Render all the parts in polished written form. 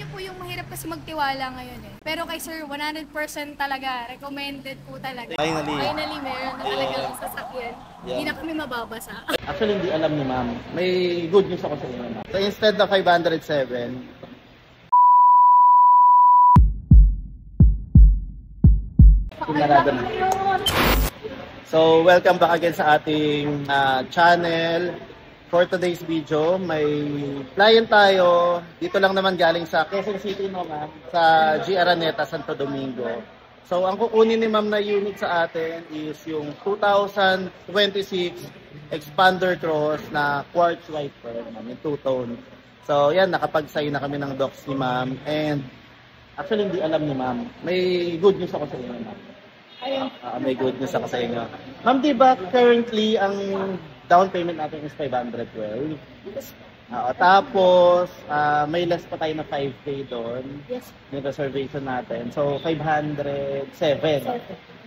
niyo po yung mahirap kasi magtiwala ngayon eh. Pero kay Sir, 100% talaga, recommended po talaga. Finally. Finally, meron na talagang sasakyan. Hindi na kami mababasa. Actually, hindi alam ni ma'am. May good news ako sa inyo, ma'am. So instead na 507, sinarado na. So, welcome back again sa ating channel. For today's video, may client tayo. Dito lang naman galing sa Quezon City, no, ma'am? Sa G. Araneta, Santo Domingo. So, ang kukunin ni ma'am na unit sa atin is yung 2026 Expander Cross na quartz white pearl, ma'am, yung two-tone. So, yan, nakapag-sign na kami ng docs ni ma'am. And, actually, hindi alam ni ma'am. May good news ako sa inyo, ma'am. May good news ako sa inyo. Ma'am, di ba currently ang down payment natin is 512? Tapos, may less pa tayo na 5K doon. Yes. Yung reservation natin. So, 507.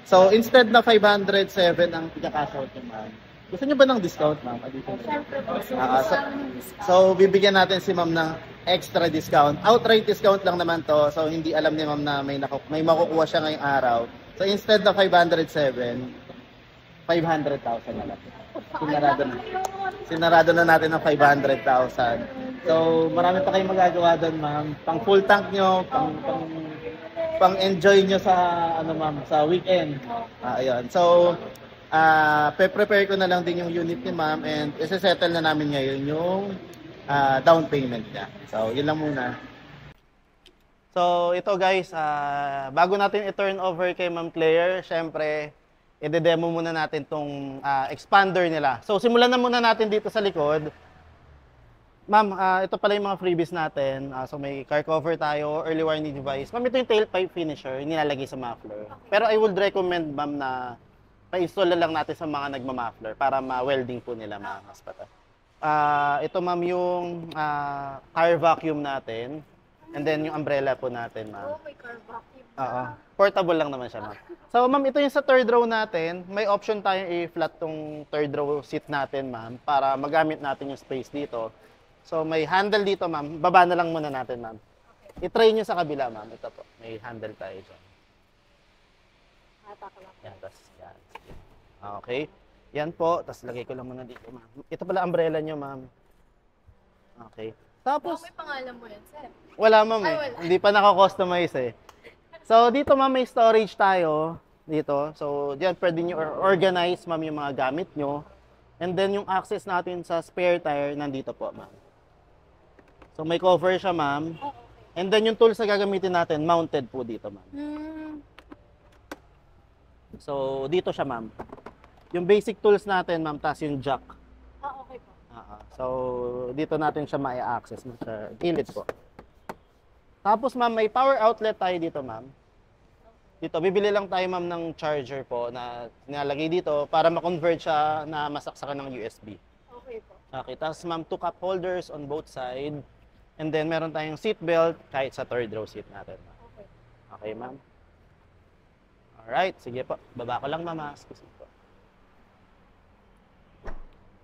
So, instead na 507 ang pika-cash out niyo, ma'am. Gusto niyo ba ng discount, ma'am? Siyempre po. So, bibigyan natin si ma'am ng extra discount. Outright discount lang naman to. So, hindi alam ni ma'am na may makukuha siya ngayong araw. So, instead na 507, 500,000 na lang. Sinarado na natin ng 500,000. So, marami pa kayong magagawa doon, ma'am. Pang full tank nyo, pang enjoy nyo sa, ma'am, sa weekend. Ayun. So, prepare ko na lang din yung unit ni ma'am and isa-settle na namin ngayon yung down payment niya. So, yun lang muna. So, ito guys, bago natin i-turn over kay Ma'am Claire, syempre, i-demo muna natin tong expander nila. So, simulan na muna natin dito sa likod. Ma'am, ito pala yung mga freebies natin. So, may car cover tayo, early warning device. Ma'am, ito yung tailpipe finisher, nilalagay sa muffler. Pero I would recommend, ma'am, na pa-install lang natin sa mga nagma-muffler para ma-welding po nila, ma'am. Ito, ma'am, yung car vacuum natin. And then yung umbrella po natin, ma'am. Oh, may car vacuum. Oo. Portable lang naman siya, ma'am. So, ma'am, ito yung sa third row natin. May option tayong i-flat tong third row seat natin, ma'am, para magamit natin yung space dito. So, may handle dito, ma'am. Baba na lang muna natin, ma'am. Okay. I-try nyo sa kabila, ma'am. Ito po. May handle tayo dyan. Yan, tas, yan. Okay. Yan po. Tapos lagay ko lang muna dito, ma'am. Ito pala umbrella nyo, ma'am. Okay. Tapos, may pangalan mo yan, sir. wala, ma'am, eh. Wala. Hindi pa naka-customize, eh. So, dito, ma'am, may storage tayo. Dito. So, diyan pwede nyo organize, ma'am, yung mga gamit nyo. And then, yung access natin sa spare tire, nandito po, ma'am. So, may cover siya, ma'am. Oh, okay. And then, yung tools na gagamitin natin, mounted po dito, ma'am. So, dito siya, ma'am. Yung basic tools natin, ma'am, tas yung jack. Okay po. So, dito natin siya ma-access sa gilid po. Tapos, ma'am, may power outlet tayo dito, ma'am. Dito, bibili lang tayo, ma'am, ng charger po na nilalagay dito para ma-convert siya na masaksakan ng USB. Okay po. Okay, tapos, ma'am, 2 cup holders on both side. And then, meron tayong seat belt kahit sa third row seat natin, ma'am. Okay. Okay, ma'am. Alright, sige po. Baba ko lang, ma'am. Excuse me po.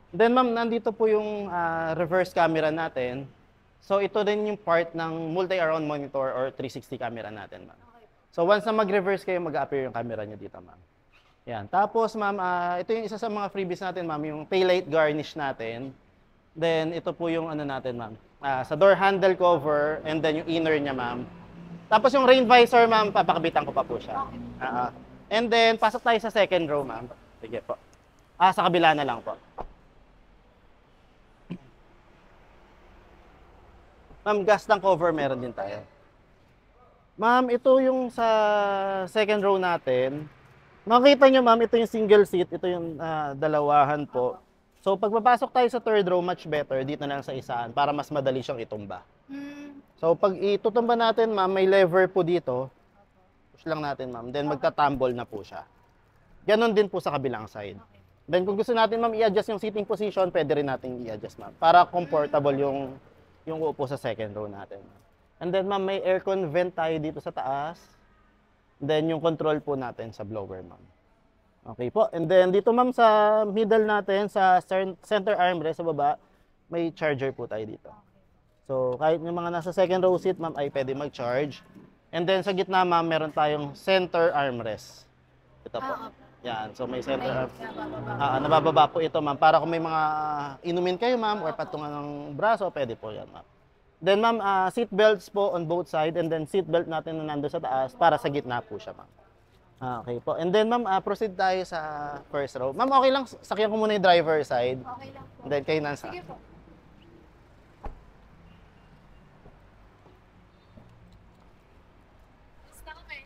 Then, ma'am, nandito po yung reverse camera natin. So, ito din yung part ng multi-around monitor or 360 camera natin, ma'am. Okay. So, once na mag-reverse kayo, mag-appear yung camera nyo dito, ma'am. Yan. Tapos, ma'am, ito yung isa sa mga freebies natin, ma'am, yung taillight garnish natin. Then, ito po yung ano natin, ma'am. Sa door handle cover and then yung inner niya, ma'am. Tapos, yung rain visor, ma'am, papakabitan ko pa po siya. And then, pasok tayo sa second row, ma'am. Sige po. Sa kabila na lang po. Ma'am, gas tank cover meron din tayo. Ma'am, ito yung sa second row natin. Makikita nyo, ma'am, ito yung single seat. Ito yung dalawahan po. So, pag papasok tayo sa third row, much better. Dito na lang sa isaan para mas madali siyang itumba. So, pag itutumba natin, ma'am, may lever po dito. Push lang natin, ma'am. Then, magta-tumble na po siya. Ganon din po sa kabilang side. Then, kung gusto natin, ma'am, i-adjust yung seating position, pwede rin natin i-adjust, ma'am. Para comfortable yung upo sa second row natin. And then, ma'am, may aircon vent tayo dito sa taas. Then, yung control po natin sa blower, ma'am. Okay po. And then, dito, ma'am, sa middle natin, sa center armrest sa baba, may charger po tayo dito. So, kahit yung mga nasa second row seat, ma'am, ay pwede mag-charge. And then, sa gitna, ma'am, meron tayong center armrest. Ito po. Yan. So, may center armrest. Nabababa po ito, ma'am. Para kung may mga inumin kayo, ma'am, or patungan ng braso, pwede po yan, ma'am. Then, ma'am, seat belts po on both side. And then, seat belt natin na nando sa taas para sa gitna po siya, ma'am. Okay po. And then, ma'am, proceed tayo sa first row. Ma'am, okay lang, sakyan ko muna yung driver side. Okay lang po. And then, kayo nasa. Sige po. Basta ko kayo.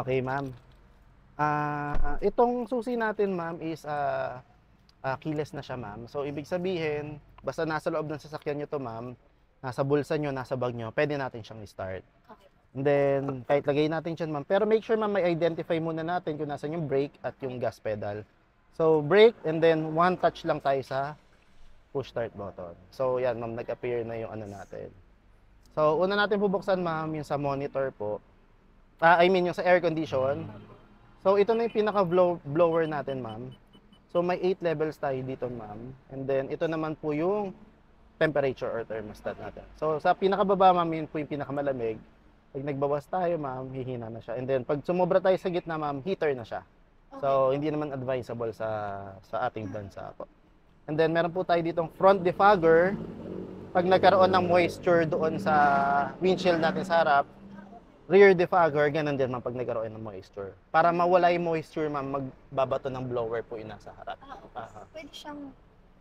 Okay, ma'am. Itong susi natin, ma'am, is keyless na siya, ma'am. So, ibig sabihin, basta nasa loob ng sasakyan nyo to, ma'am, nasa bulsa nyo, nasa bag nyo, pwede natin siyang i-start. Okay. And then, kahit lagay natin dyan, ma'am. Pero make sure, ma'am, may identify muna natin kung nasan yung brake at yung gas pedal. So, brake, and then one touch lang tayo sa push start button. So, yan, ma'am, nag-appear na yung ano natin. So, una natin bubuksan, ma'am, yung sa monitor po. Yung sa air condition. So, ito na yung pinaka-blower natin, ma'am. So, may 8 levels tayo dito, ma'am. And then, ito naman po yung temperature or thermostat natin. So, sa pinakababa, ma'am, yun po yung pinakamalamig. Pag nagbawas tayo, ma'am, hihina na siya. And then, pag sumobra tayo sa gitna, ma'am, heater na siya. So, hindi naman advisable sa ating bansa po. And then, meron po tayo ditong front defogger. Pag nagkaroon ng moisture doon sa windshield natin sa harap, rear defogger, ganun din, ma'am, pag nagkaroon ng moisture. Para mawala yung moisture, ma'am, magbabato ng blower po yung nasa harap. Okay. Pwede siyang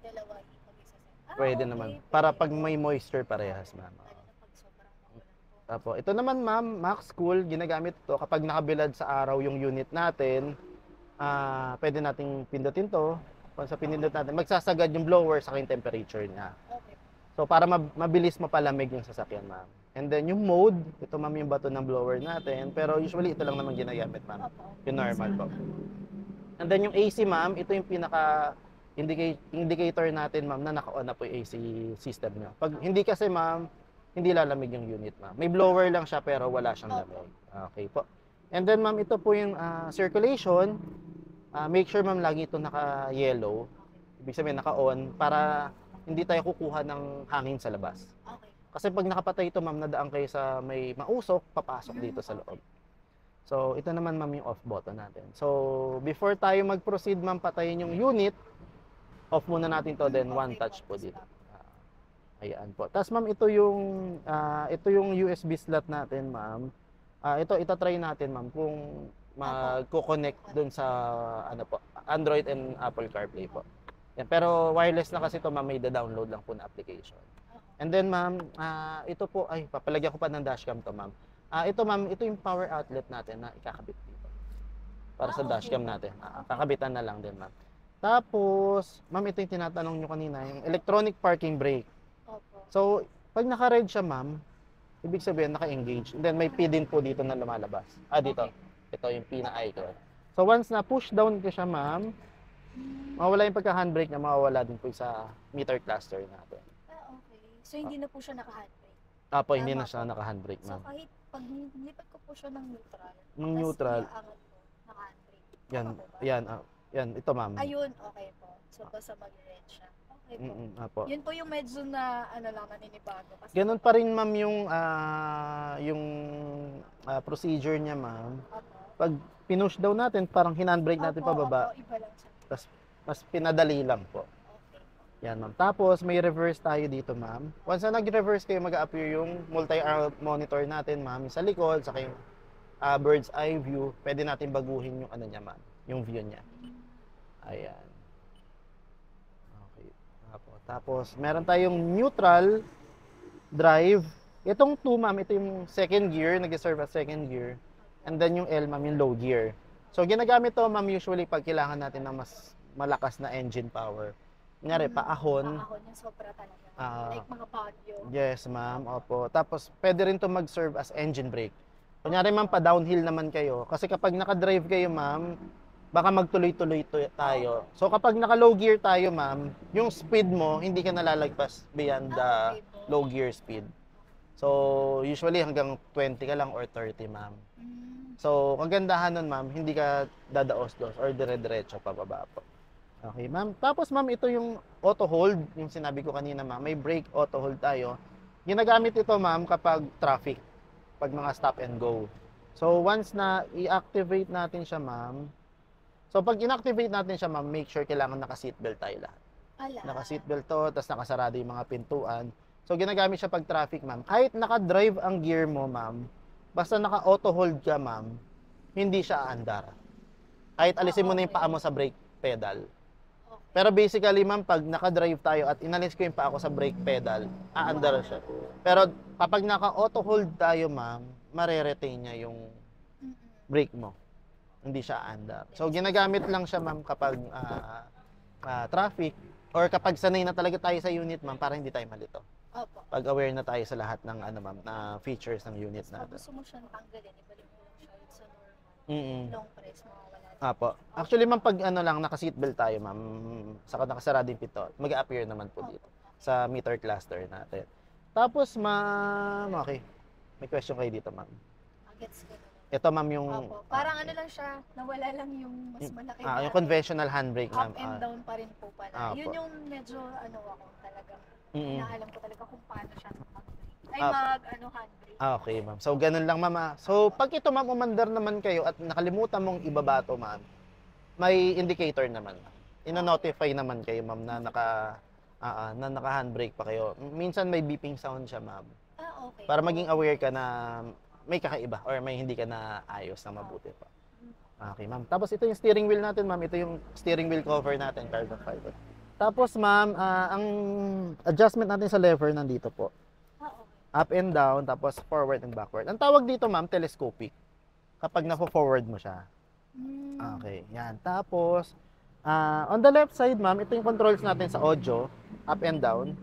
dalawa ipag-isa sa... Pwede naman. Para pag may moisture, parehas, ma'am. Tapo. Ito naman, ma'am, Max Cool, ginagamit ito kapag nakabilad sa araw yung unit natin. Pwede nating pindutin to. Kung sa pinindot natin, magsasagad yung blower sa aking temperature niya. Okay. So, para mabilis mapalamig yung sasakyan, ma'am. And then, yung mode, ito, ma'am, yung bato ng blower natin. Pero usually, ito lang naman ginagamit, ma'am. Yung normal po. And then, yung AC, ma'am, ito yung pinaka indicator natin, ma'am, na naka-on na po yung AC system nyo. Pag hindi kasi, ma'am, hindi lalamig yung unit, ma'am. May blower lang siya pero wala siyang lamig. Okay po. And then, ma'am, ito po yung circulation. Make sure, ma'am, lagi ito naka-yellow. Ibig sabihin, naka-on para hindi tayo kukuha ng hangin sa labas. Okay. Kasi pag nakapatay ito, ma'am, nadaan kayo sa may mausok, papasok dito sa loob. So, ito naman, ma'am, yung off button natin. So, before tayo mag-proceed, ma'am, patayin yung unit, off muna natin to, then one touch po dito. Ayan po. Tapos, ma'am, ito yung USB slot natin, ma'am. Ito, itatry natin, ma'am, kung magko-connect dun sa Android and Apple CarPlay po. Yan. Pero wireless na kasi ito, ma'am, may download lang po na application. And then, ma'am, ito po, papalagyan ko pa ng dashcam to, ma'am. Ito, ma'am, ito yung power outlet natin na ikakabit dito. Para sa dashcam natin. Kakabitan na lang din, ma'am. Tapos, ma'am, ito yung tinatanong nyo kanina, yung electronic parking brake. So, pag naka-red siya, ma'am, ibig sabihin, naka-engage. And then, may P din po dito na lumalabas. Dito. Ito yung P na icon. So, once na push down ko siya, ma'am, mawala yung pagka-handbrake niya, mawawala din po sa meter cluster natin. Okay. So, hindi na po siya naka-handbrake? Hindi na siya naka-handbrake, ma'am. So, kahit pag nilipat ko po siya ng neutral, ng neutral, naka-handbrake. Yan, ito, ma'am. Ayun, okay po. So, basta mag-red siya. Okay po. Yun po yung medyo na, naninibago. Ganun pa rin, ma'am, yung procedure niya, ma'am. Pag pinush down natin, parang hinandbrake natin pababa. Iba lang siya. Tapos, mas pinadali lang po. Yan, ma'am. Tapos, may reverse tayo dito, ma'am. Once na nag-reverse kayo, mag-appear yung multi-arm monitor natin, ma'am. Sa likod, sa yung bird's eye view, pwede natin baguhin yung niya, ma'am. Yung view niya. Ayan. Okay. Tapos, meron tayong neutral drive. Itong 2, ma'am, ito yung second gear, nag-serve as second gear. And then yung L, ma'am, yung low gear. So, ginagamit to, ma'am, usually pag kailangan natin ng mas malakas na engine power. Kunyari, paahon. Paahon yung sobra talaga. Like mga bagyo. Yes, ma'am. Opo. Tapos, pwede rin to mag-serve as engine brake. Kunyari, ma'am, pa-downhill naman kayo. Kasi kapag naka-drive kayo, ma'am, baka magtuloy-tuloy tayo. So, kapag naka-low gear tayo, ma'am, yung speed mo, hindi ka nalalagpas beyond the low gear speed. So, usually hanggang 20 ka lang or 30, ma'am. So, kagandahan nun, ma'am, hindi ka dadaos-dos or dire-diretso pababa po. Okay, ma'am. Tapos ma'am, ito yung auto hold, yung sinabi ko kanina ma'am, may brake auto hold tayo. Ginagamit ito ma'am kapag traffic, pag mga stop and go. So once na i-activate natin siya ma'am, so pag inactivate natin siya ma'am, make sure kailangan naka-seatbelt tayo lahat. Ala. Naka-seatbelt to, tapos nakasarado yung mga pintuan. So ginagamit siya pag traffic ma'am. Kahit naka-drive ang gear mo ma'am, basta naka-auto hold ka ma'am, hindi siya aandar. Kahit alisin mo na yung paa mo sa brake pedal. Pero basically, ma'am, pag naka-drive tayo at inalis ko yung paa ko sa brake pedal, aandar siya. Pero kapag naka-auto hold tayo, ma'am, mare-retain niya yung brake mo. Hindi siya aandar. So, ginagamit lang siya, ma'am, kapag traffic or kapag sanay na talaga tayo sa unit, ma'am, para hindi tayo malito. Opo. Pag aware na tayo sa lahat ng ma'am, na features ng unit Pag natin. gusto mo siyang tanggalin, ibalik mo lang siya sa normal. Mm-mm. Long press, mawawala. Apo. Actually, ma'am, pag lang, naka-seatbelt tayo, ma'am, saka nakasarado yung pinto, mag-a-appear naman po dito sa meter cluster natin. Tapos, ma'am, okay. May question kayo dito, ma'am. Gets ko na. Ito, ma'am, yung... Opo. Parang ano lang siya, nawala lang yung mas malaki na yung conventional handbrake, ma'am. up and down pa rin po pala. Opo. Yun yung medyo ano ako talagang Mm-mm. inaalam ko talaga kung paano siya mag-handbrake. Ay Opo. handbrake. Okay, ma'am. So, ganun lang, ma'am. So, pag ito, ma'am, umandar naman kayo at nakalimutan mong ibaba to, ma'am, may indicator naman. Ino-notify naman kayo, ma'am, na naka-handbrake pa kayo. Minsan may beeping sound siya, ma'am. Okay. Para maging aware ka na may kakaiba or may hindi ka na ayos na mabuti pa. Okay, ma'am. Tapos ito yung steering wheel natin, ma'am. Ito yung steering wheel cover natin, carbon fiber. Tapos, ma'am, ang adjustment natin sa lever nandito po. Okay. Up and down, tapos forward and backward. Ang tawag dito, ma'am, telescopic. Kapag na-forward mo siya. Okay, yan. Tapos, on the left side, ma'am, ito yung controls natin sa audio, up and down.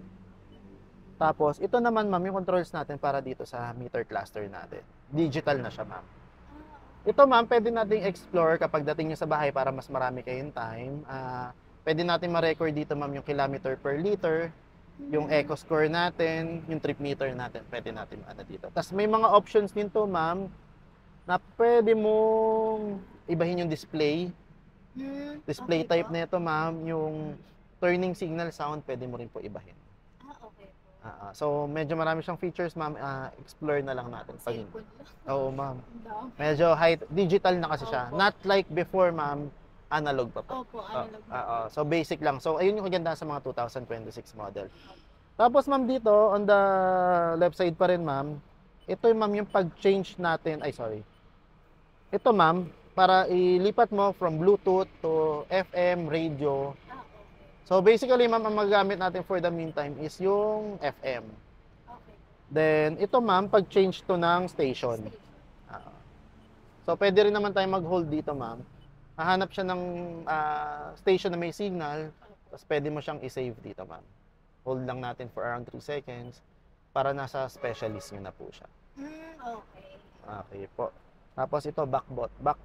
Tapos, ito naman, ma'am, yung controls natin para dito sa meter cluster natin. Digital na siya, ma'am. Ito, ma'am, pwede nating explore kapag dating nyo sa bahay para mas marami kayong time. Pwede natin ma-record dito, ma'am, yung kilometer per liter, yung eco score natin, yung trip meter natin. Pwede natin dito. Tapos, may mga options din to, ma'am, na pwede mong ibahin yung display. Display Okay type po. na ito, ma'am, yung turning signal sound, pwede mo rin po ibahin. Okay po. So, medyo marami siyang features, ma'am. Explore na lang natin. Cellphone lang. Oo, ma'am. Ang dami. Medyo digital na kasi siya. Opo. Not like before, ma'am. Analog pa po. Opo, analog. So, basic lang. So, ayun yung kagandahan sa mga 2026 model. Tapos, ma'am, dito, on the left side pa rin, ma'am, ito yung, ma'am, yung pag-change natin. Ay, sorry. Ito, ma'am, para ilipat mo from Bluetooth to FM, radio. Okay. So, basically, ma'am, ang magagamit natin for the meantime is yung FM. Okay. Then, ito, ma'am, pag-change to ng station. So, pwede rin naman tayo mag-hold dito, ma'am. Hahanap siya ng station na may signal, tapos pwede mo siyang i-save dito, ma'am. Hold lang natin for around 3 seconds para nasa specialist nyo na po siya. Okay. Okay po. Tapos ito, back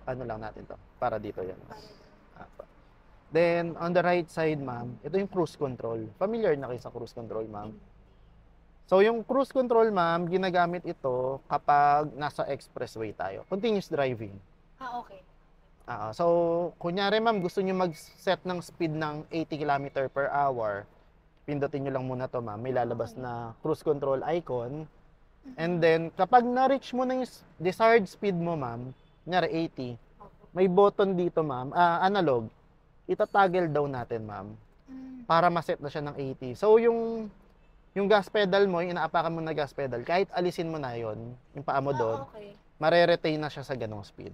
ano lang natin to, para dito yan. Then, on the right side, ma'am, ito yung cruise control. Familiar na kayo sa cruise control, ma'am? So, yung cruise control, ma'am, ginagamit ito kapag nasa expressway tayo. Continuous driving. Okay. So, kunyari, ma'am, gusto nyo mag-set ng speed ng 80 km per hour, pindutin nyo lang muna to, ma'am. May lalabas na cruise control icon. And then, kapag na-reach mo na yung desired speed mo, ma'am, kunyari 80, may button dito, ma'am, analog, itatoggle down natin, ma'am, para ma-set na siya ng 80. So, yung gas pedal mo, yung inaapakan mo na gas pedal, kahit alisin mo na yon, yung paa mo doon, Okay. mare-retain na siya sa ganong speed.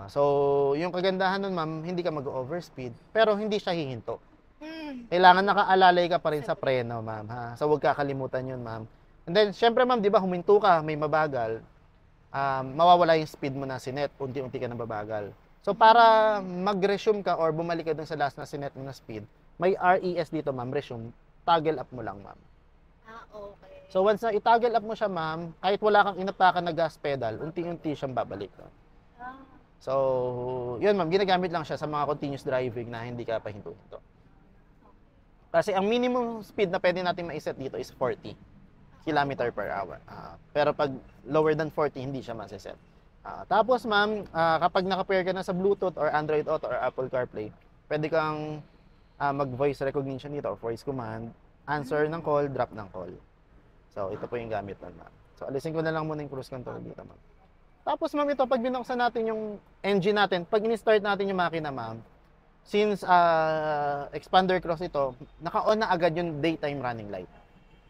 So, yung kagandahan nun, ma'am, hindi ka mag-overspeed, pero hindi siya hihinto. Kailangan nakaalalay ka pa rin sa preno, ma'am, ha? So, huwag kakalimutan yun, ma'am. And then, syempre, ma'am, di ba, huminto ka, may mabagal, mawawala yung speed mo na sinet, unti-unti ka na babagal. So, para mag-resume ka or bumalik ka dun sa last na sinet mo na speed, may RES dito, ma'am, resume, toggle up mo lang, ma'am. Okay. So, once na i-toggle up mo siya, ma'am, kahit wala kang inapakan na gas pedal, unti-unti siyang babalik. No? So, yun, ma'am, ginagamit lang siya sa mga continuous driving na hindi ka pahinto-hinto. Kasi ang minimum speed na pwede natin ma-set dito is 40 km per hour. Pero pag lower than 40, hindi siya ma-set. Tapos, ma'am, kapag naka-pair ka na sa Bluetooth or Android Auto or Apple CarPlay, pwede kang mag-voice recognition dito or voice command, answer ng call, drop ng call. So, ito po yung gamit nun, ma'am. So, alisin ko na lang muna yung cruise control dito, ma'am. Tapos, ma'am, ito, pag binuksan natin yung engine natin, pag in-start natin yung makina, ma'am, since expander cross ito, naka-on na agad yung daytime running light.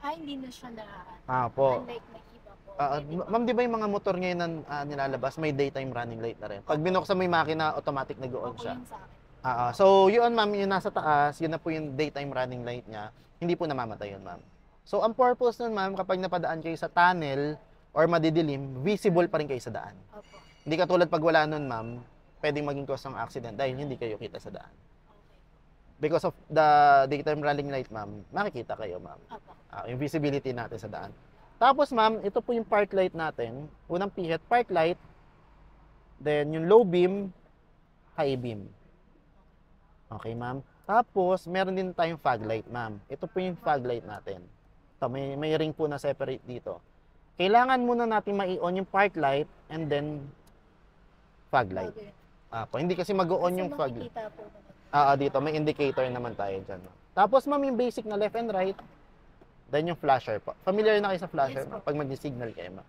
Hindi na siya na, Po. unlike na iba po. Ma'am, di ba yung mga motor ngayon na nilalabas, may daytime running light na rin? Pag binuksan mo yung makina, automatic nag-on Opo, siya. yun sa akin. So, yun, ma'am, yung nasa taas, yun na po yung daytime running light niya. Hindi po namamatay yun, ma'am. So, ang purpose nun, ma'am, kapag napadaan kayo sa tunnel or madidilim, visible pa rin kayo sa daan. Opo. Hindi katulad pag wala nun, ma'am, pwedeng maging cause ng accident dahil hindi kayo kita sa daan. Okay. Because of the daytime running light, ma'am, makikita kayo, ma'am. Opo. Yung visibility natin sa daan. Tapos, ma'am, ito po yung park light natin. Unang pihet, park light. Then, yung low beam, high beam. Okay, ma'am. Tapos, meron din tayong fog light, ma'am. Ito po yung fog light natin. Ito, may ring po na separate dito. Kailangan muna natin mai-on yung park light and then fog light. Okay. Hindi kasi mag-on yung fog light. Makikita po naman. Dito, may indicator naman tayo dyan. Ma'am. Tapos, ma'am, yung basic na left and right, then yung flasher po. Familiar na kayo sa flasher, Yes, ma'am, pag mag-signal kayo, ma'am.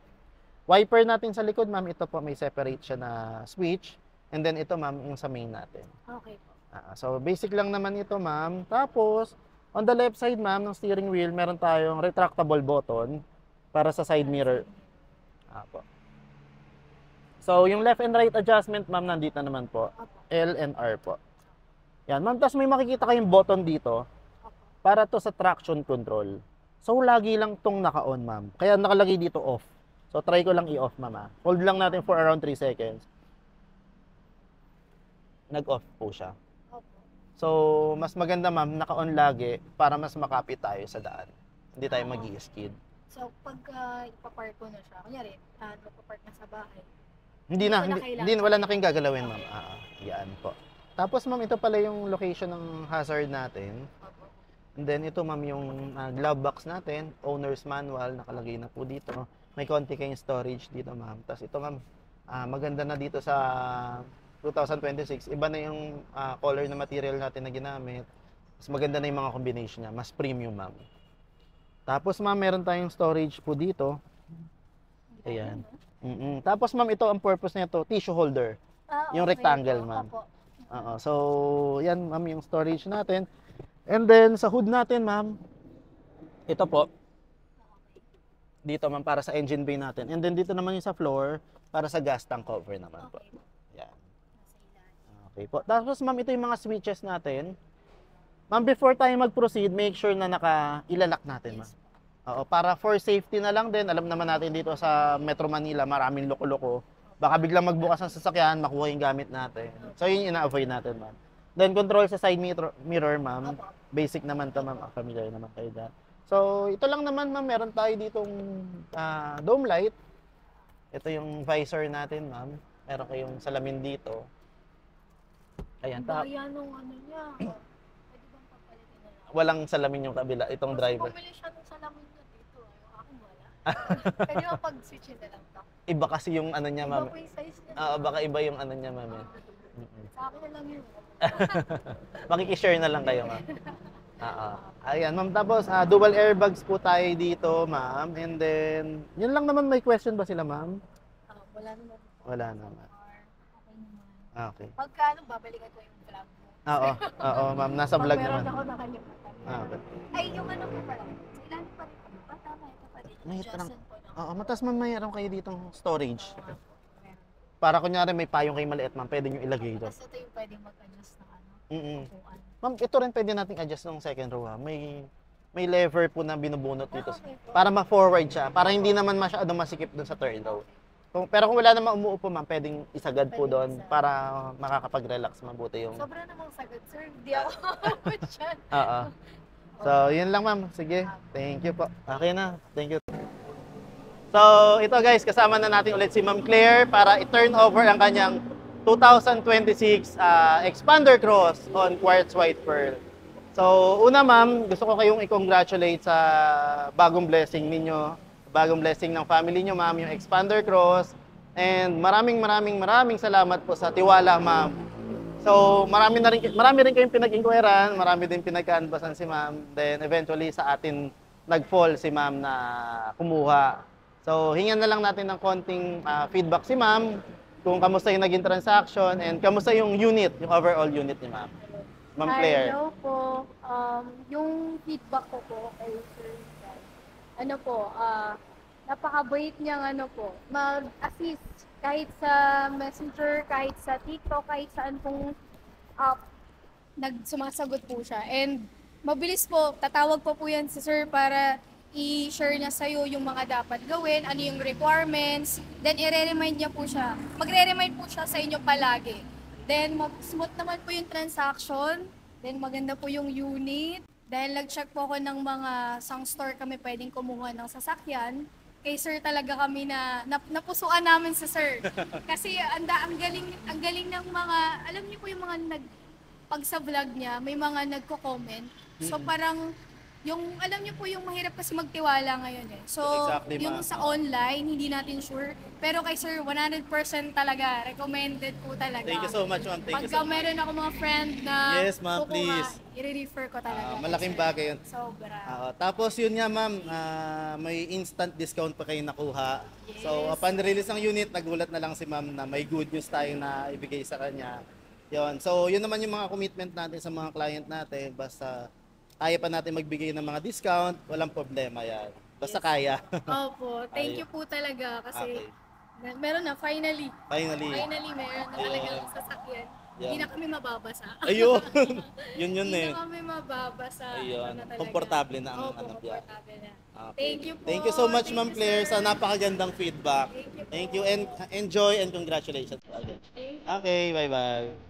Wiper natin sa likod, ma'am, ito po, may separate siya na switch. And then ito, ma'am, yung sa main natin. Okay po. So, basic lang naman ito, ma'am. Tapos, on the left side, ma'am, ng steering wheel, meron tayong retractable button para sa side mirror. Po. So, yung left and right adjustment, ma'am, nandito naman po. L and R po. Yan, ma'am. Tapos may makikita kayong button dito para to sa traction control. So, lagi lang tong naka-on, ma'am. Kaya nakalagay dito off. So, try ko lang i-off, ma'am. Hold lang natin for around 3 seconds. Nag-off po siya. So, mas maganda, ma'am, naka-on lagi para mas makapit tayo sa daan. Hindi tayo mag-i-skid. So, pag ipapark ko na siya, kunyari, ipapark na sa bahay. Wala na kayong gagalawin, ma'am. Yan po. Tapos, ma'am, ito pala yung location ng hazard natin. And then, ito, ma'am, yung glove box natin, owner's manual, nakalagay na po dito. May konti kayong storage dito, ma'am. Tapos, ito, ma'am, maganda na dito sa 2026, iba na yung color na material natin na ginamit. Mas maganda na yung mga combination niya. Mas premium, ma'am. Tapos, ma'am, meron tayong storage po dito. Ayan. Tapos, ma'am, ito ang purpose nito, tissue holder. Yung rectangle, ma'am. So, yan, ma'am, yung storage natin. And then, sa hood natin, ma'am, ito po. Dito, ma'am, para sa engine bay natin. And then, dito naman yung sa floor, para sa gas tank cover naman po. Yan. Okay po. Tapos, ma'am, ito yung mga switches natin. Ma'am, before tayo mag-proceed, make sure na ilalak natin, ma'am. Para for safety na lang din. Alam naman natin dito sa Metro Manila, maraming loko-loko. Baka biglang magbukas ng sasakyan, makuha yung gamit natin. So, yun yung ina-avoid natin, ma'am. Then, control sa side mirror, ma'am. Basic naman to, ma'am. Familiar naman kayo dyan. So, ito lang naman, ma'am. Meron tayo ditong dome light. Ito yung visor natin, ma'am. Meron kayong salamin dito. Ayan, Bayan nung ano niya. Pwede bang papalitin na lang? walang salamin yung kabila, itong driver. Bumili siya nung salamin niya dito. Yung akin wala. Pwede bang pag-switch na lang to? Iba kasi yung ano niya, ma'am. Iba po yung size niya. Baka iba yung ano niya, ma'am. Sa akin na lang yun. Makikishare na lang kayo, ma'am. Ayan, ma'am. Tapos, dual airbags po tayo dito, ma'am. And then, yun lang naman. May question ba sila, ma'am? Wala naman. Wala naman. Okay naman. Okay. Pagka babalikan ko yung vlog mo. Oo, ma'am. Nasa vlog Pag naman. meron ako nakalimutan. Okay. Ay, yung ano po pala. Sa ilalim pa rin po. Tama, ito pa din. May Adjustan po ng... matas ma'am, mayroon kayo ditong storage. Para kunyari may payong kayo maliit, ma'am, pwede nyo ilagay doon. Tapos ito yung pwedeng mag-adjust ng ano. upuan. Ma'am, ito rin pwede nating adjust ng second row, ha. May lever po na binubunot dito. Okay po. Para ma-forward siya. Para hindi naman masyado masikip doon sa third row. Pero kung wala namang umuupo, ma'am, pwedeng isagad po doon para makakapag-relax mabuti yung... Sobra namang sagad, sir. Hindi ako dyan. Oo. So, yun lang, ma'am. Sige. Thank you po. Okay na. Thank you. So, ito guys, kasama na natin ulit si Ma'am Claire para i-turn over ang kanyang 2026 Expander Cross on Quartz White Pearl. So, una ma'am, gusto ko kayong i-congratulate sa bagong blessing ninyo, bagong blessing ng family nyo, ma'am, yung Expander Cross. And maraming salamat po sa tiwala, ma'am, So, marami rin kayong pinag-inquiran, marami din pinag-canvasan si ma'am. Then, eventually, sa atin nag-fall si ma'am na kumuha. So, hingan na lang natin ng konting feedback si ma'am kung kamusta yung naging transaction and kamusta yung unit, yung overall unit ni ma'am. Ma'am Claire. Hello po. Yung feedback ko po kay Sir Rizal, ano po, napakabait niyang ano po, mag-assist kahit sa Messenger, kahit sa TikTok, kahit saan pong app, sumasagot po siya. And mabilis po, tatawag po yan si Sir para i-share niya sa'yo yung mga dapat gawin, ano yung requirements, then i-remind niya po siya. Magre-remind po siya sa inyo palagi. Then smooth naman po yung transaction, then maganda po yung unit. Dahil nag-check po ako ng mga sang store kami pwedeng kumuha ng sasakyan, kay Sir talaga kami napusuan namin sa Sir. Kasi ang galing ng mga, alam niyo po yung mga pag sa vlog niya, may mga nagko-comment. So parang alam niyo po yung mahirap kasi magtiwala ngayon eh. So Exactly, yung ma'am. sa online, hindi natin sure. Pero kay Sir, 100% talaga, recommended po talaga. Thank you so much, ma'am. Thank you Pagka so much. meron ako mga friend na Yes, ma'am, kukuha, please. i-refer ko talaga. Malaking Sir. bagay yun. Sobra. Tapos yun nga ma'am, may instant discount pa kayo nakuha. So upon release ng unit, nagulat na lang si ma'am na may good news tayong na ibigay sa kanya. Yun. So yun naman yung mga commitment natin sa mga client natin. Basta kaya pa natin magbigay ng mga discount, walang problema yan. Basta kaya. Opo, thank you po talaga kasi Okay. meron na, finally. Finally. Finally, meron na talagang sasakyan. Hindi Yeah. na kami mababasa. Ayun. yun Hindi eh. na kami mababasa. Ayun. Ano na talaga. Komportable na ang Opo, ano biya. komportable na. Okay. Thank you po. Thank you so much, Thank Ma'am you, Claire, sir. sa napakagandang feedback. Thank you po. Thank you and enjoy and congratulations. Thank you. Okay, bye-bye.